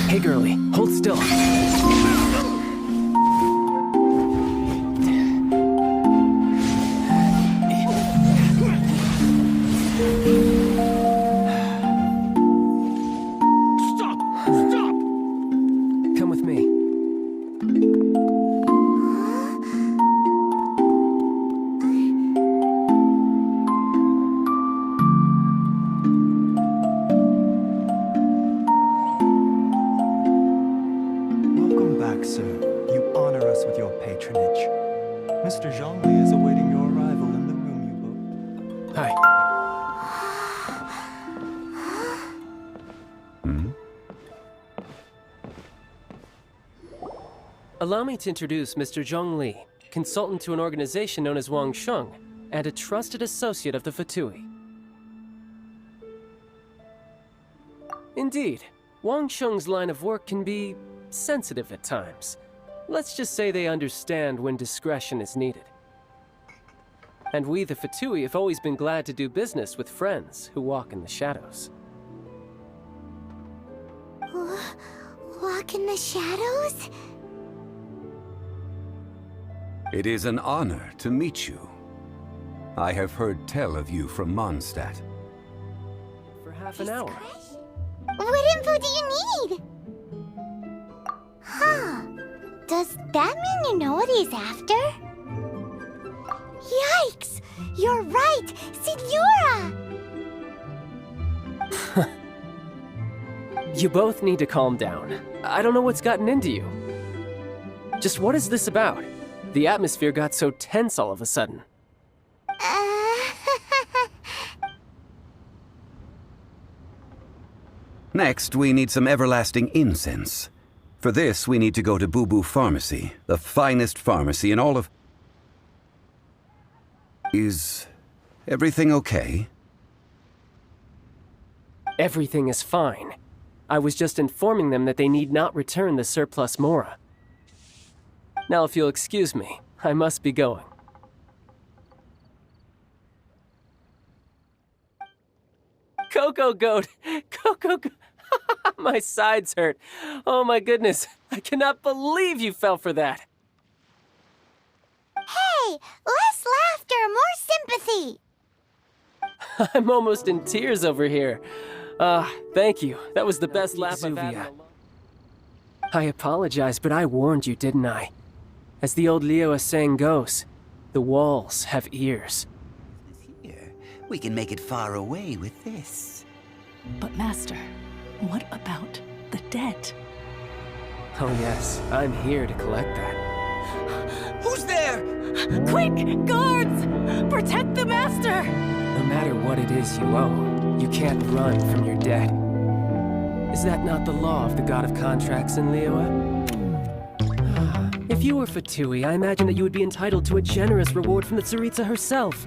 Hey, girlie, hold still. Stop! Come with me. Welcome back, sir. You honor us with your patronage. Mr. Zhongli is awaiting your arrival in the room you booked. Hi. Allow me to introduce Mr. Zhongli, consultant to an organization known as Wang Sheng, and a trusted associate of the Fatui. Indeed, Wang Sheng's line of work can be sensitive at times. Let's just say they understand when discretion is needed. And we, the Fatui, have always been glad to do business with friends who walk in the shadows. Walk in the shadows? It is an honor to meet you. I have heard tell of you from Mondstadt. For half an hour. What info do you need? Huh. Does that mean you know what he's after? Yikes! You're right! Signora! You both need to calm down. I don't know what's gotten into you. Just what is this about? The atmosphere got so tense all of a sudden. Next, we need some everlasting incense. For this, we need to go to Boo Boo Pharmacy, the finest pharmacy in all of... Is everything okay? Everything is fine. I was just informing them that they need not return the surplus Mora. Now, if you'll excuse me, I must be going. Coco Goat! Coco Goat! My sides hurt. Oh my goodness. I cannot believe you fell for that. Hey! Less laughter, more sympathy! I'm almost in tears over here. Thank you. That was the best laugh I've had in a long... I apologize, but I warned you, didn't I? As the old Liyue saying goes, the walls have ears. Here, we can make it far away with this. But Master, what about the debt? Oh yes, I'm here to collect that. Who's there? Quick, guards! Protect the Master! No matter what it is you owe, you can't run from your debt. Is that not the law of the god of contracts in Liyue? If you were Fatui, I imagine that you would be entitled to a generous reward from the Tsaritsa herself.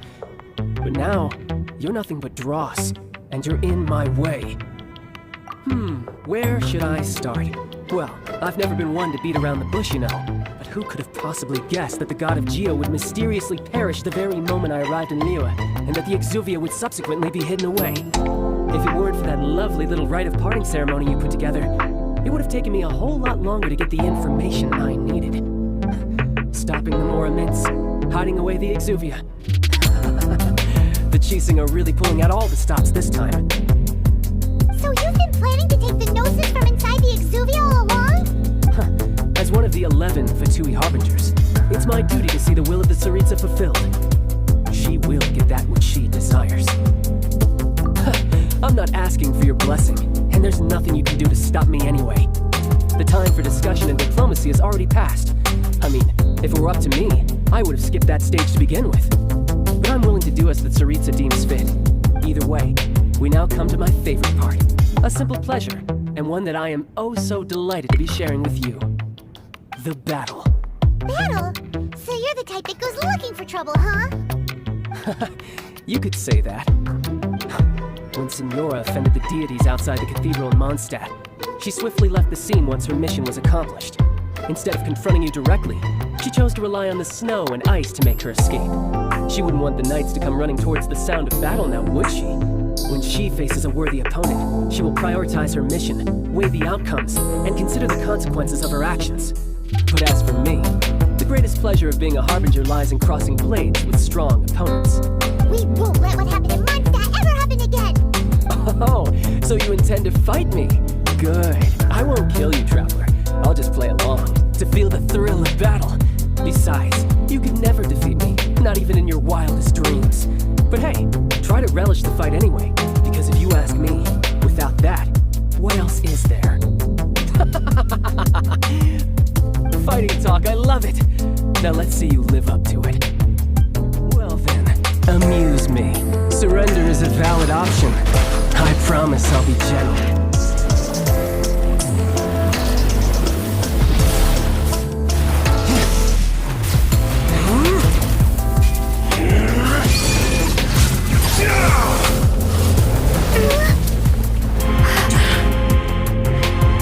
But now, you're nothing but dross, and you're in my way. Where should I start? Well, I've never been one to beat around the bush, you know. But who could have possibly guessed that the god of Geo would mysteriously perish the very moment I arrived in Liyue, and that the Exuvia would subsequently be hidden away? If it weren't for that lovely little rite of parting ceremony you put together, it would have taken me a whole lot longer to get the information I needed. Stopping the Mora mints, hiding away the Exuvia. The Chising are really pulling out all the stops this time. So you've been planning to take the Gnosis from inside the Exuvia all along? As one of the 11 Fatui Harbingers, it's my duty to see the will of the Tsaritsa fulfilled. She will get that which she desires. I'm not asking for your blessing, and there's nothing you can do to stop me anyway. The time for discussion and diplomacy has already passed. I mean, if it were up to me, I would have skipped that stage to begin with. But I'm willing to do as the Tsaritsa deems fit. Either way, we now come to my favorite part. A simple pleasure, and one that I am oh so delighted to be sharing with you. The battle. Battle? So you're the type that goes looking for trouble, huh? You could say that. when Signora offended the deities outside the cathedral in Mondstadt. She swiftly left the scene once her mission was accomplished. Instead of confronting you directly, she chose to rely on the snow and ice to make her escape. She wouldn't want the knights to come running towards the sound of battle now, would she? When she faces a worthy opponent, she will prioritize her mission, weigh the outcomes, and consider the consequences of her actions. But as for me, the greatest pleasure of being a harbinger lies in crossing blades with strong opponents. We won't let what happened in Mondstadt ever happen again! Oh, so you intend to fight me? Good. I won't kill you, Traveler. I'll just play along, to feel the thrill of battle. Besides, you could never defeat me, not even in your wildest dreams. But hey, try to relish the fight anyway, because if you ask me, without that, what else is there? Fighting talk, I love it! Now let's see you live up to it. Well then, amuse me. Surrender is a valid option. I promise I'll be gentle.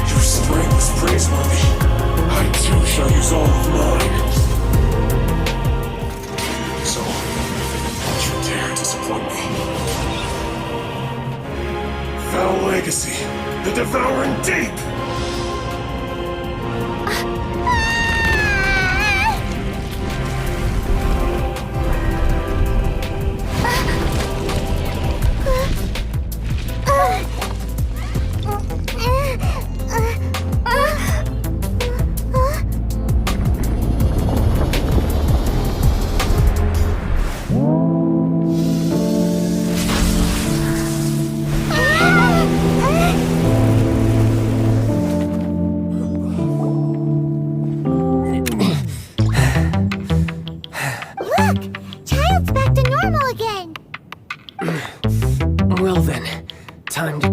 Your strength is praiseworthy. I too shall use all of mine. So, don't you dare disappoint me. Foul legacy, the devouring deep!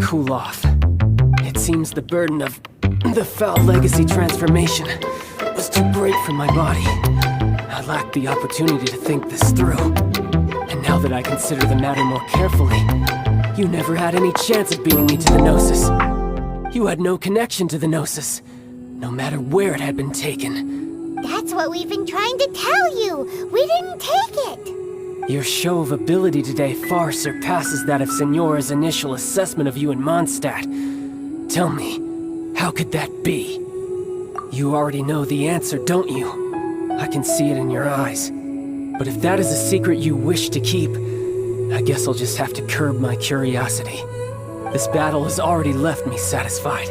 Cool off. It seems the burden of the foul legacy transformation was too great for my body. I lacked the opportunity to think this through. And now that I consider the matter more carefully, you never had any chance of beating me to the Gnosis. You had no connection to the Gnosis, no matter where it had been taken. That's what we've been trying to tell you! We didn't take it! Your show of ability today far surpasses that of Signora's initial assessment of you in Mondstadt. Tell me, how could that be? You already know the answer, don't you? I can see it in your eyes. But if that is a secret you wish to keep, I guess I'll just have to curb my curiosity. This battle has already left me satisfied.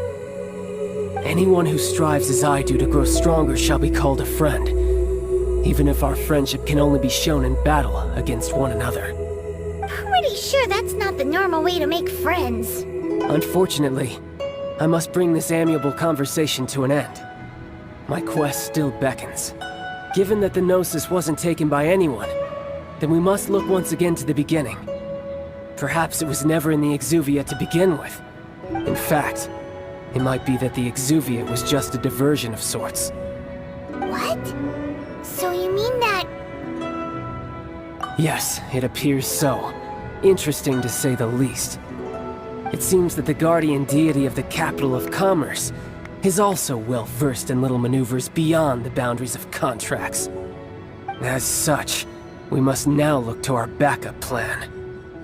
Anyone who strives as I do to grow stronger shall be called a friend. Even if our friendship can only be shown in battle against one another. Pretty sure that's not the normal way to make friends. Unfortunately, I must bring this amiable conversation to an end. My quest still beckons. Given that the Gnosis wasn't taken by anyone, then we must look once again to the beginning. Perhaps it was never in the Exuvia to begin with. In fact, it might be that the Exuvia was just a diversion of sorts. What? So you mean that... Yes, it appears so. Interesting to say the least. It seems that the guardian deity of the capital of commerce is also well versed in little maneuvers beyond the boundaries of contracts. As such, we must now look to our backup plan.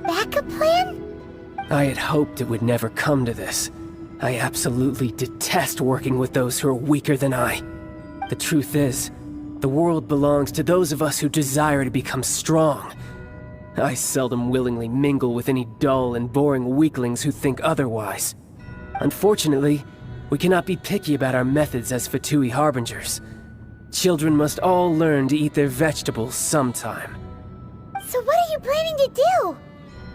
Backup plan? I had hoped it would never come to this. I absolutely detest working with those who are weaker than I. The truth is, the world belongs to those of us who desire to become strong. I seldom willingly mingle with any dull and boring weaklings who think otherwise. Unfortunately, we cannot be picky about our methods as Fatui Harbingers. Children must all learn to eat their vegetables sometime. So what are you planning to do?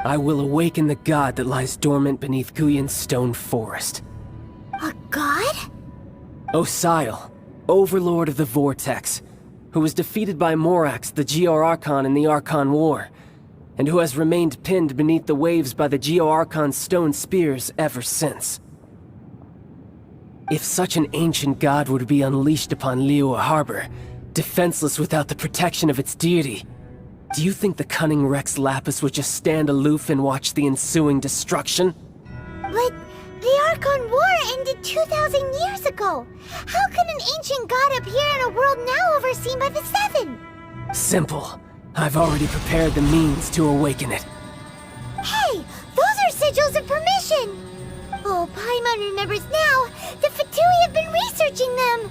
I will awaken the god that lies dormant beneath Guyon's stone forest. A god? Osial, overlord of the Vortex, who was defeated by Morax, the Geo-Archon in the Archon War, and who has remained pinned beneath the waves by the Geo-Archon's stone spears ever since. If such an ancient god were to be unleashed upon Liyue Harbor, defenseless without the protection of its deity, Do you think the cunning Rex Lapis would just stand aloof and watch the ensuing destruction? But the Archon War ended 2,000 years ago. How could an ancient god appear in a world now overseen by the Seven? Simple. I've already prepared the means to awaken it. Hey, those are sigils of permission! Oh, Paimon remembers now. The Fatui have been researching them!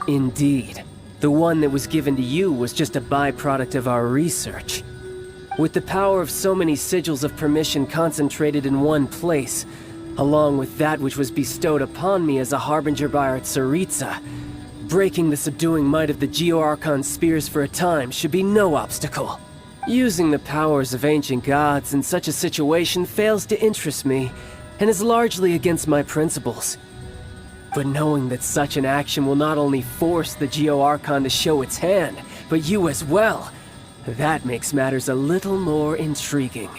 Indeed. The one that was given to you was just a byproduct of our research. With the power of so many sigils of permission concentrated in one place, along with that which was bestowed upon me as a harbinger by our Tsaritsa, breaking the subduing might of the Geo-Archon spears for a time should be no obstacle. Using the powers of ancient gods in such a situation fails to interest me, and is largely against my principles. But knowing that such an action will not only force the Geo-Archon to show its hand, but you as well, that makes matters a little more intriguing.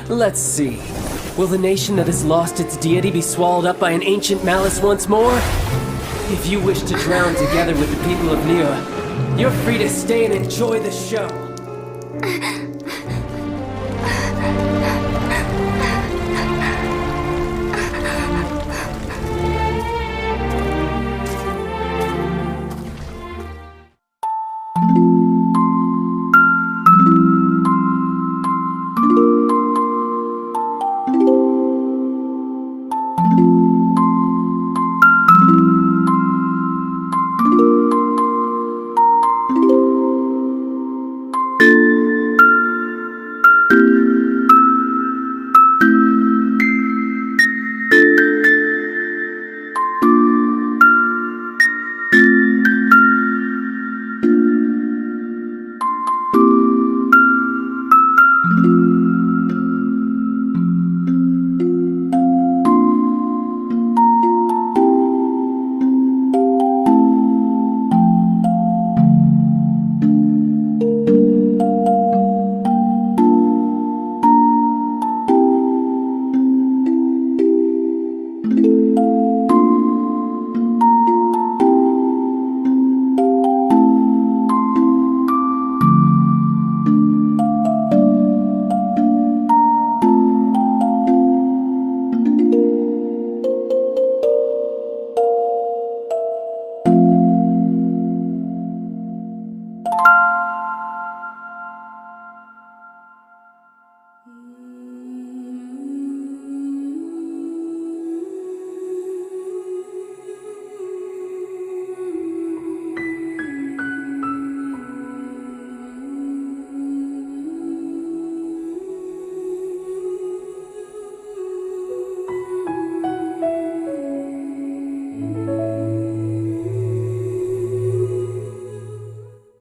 Let's see. Will the nation that has lost its deity be swallowed up by an ancient malice once more? If you wish to drown together with the people of Liyue, you're free to stay and enjoy the show.